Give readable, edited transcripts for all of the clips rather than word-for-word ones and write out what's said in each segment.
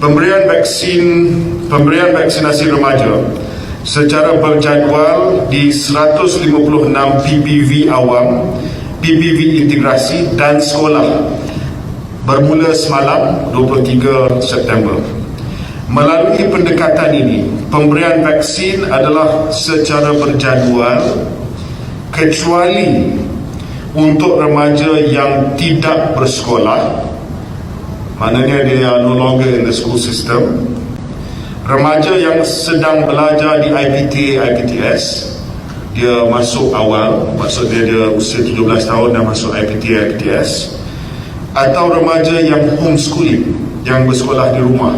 Pemberian vaksinasi remaja secara berjadual di 156 PPV awam, PPV integrasi dan sekolah bermula semalam 23 September. Melalui pendekatan ini, pemberian vaksin adalah secara berjadual kecuali untuk remaja yang tidak bersekolah, maknanya dia no longer in the school system. Remaja yang sedang belajar di IPTA, IPTS, dia masuk awal, maksudnya dia usia 17 tahun dah masuk IPTA, IPTS, atau remaja yang homeschooling, yang bersekolah di rumah,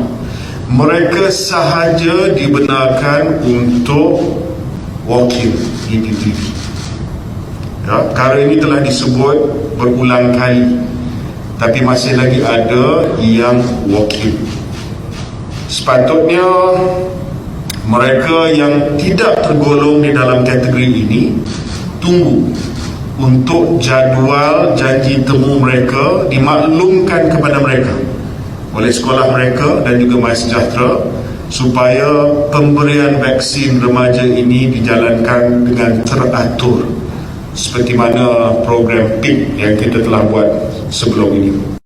mereka sahaja dibenarkan untuk walk-in di PPV. Ya, perkara ini telah disebut berulang kali, tapi masih lagi ada yang walk-in. Sepatutnya mereka yang tidak tergolong di dalam kategori ini tunggu untuk jadual janji temu mereka dimaklumkan kepada mereka oleh sekolah mereka dan juga MySejahtera, supaya pemberian vaksin remaja ini dijalankan dengan teratur seperti mana program PIP yang kita telah buat sebelum ini.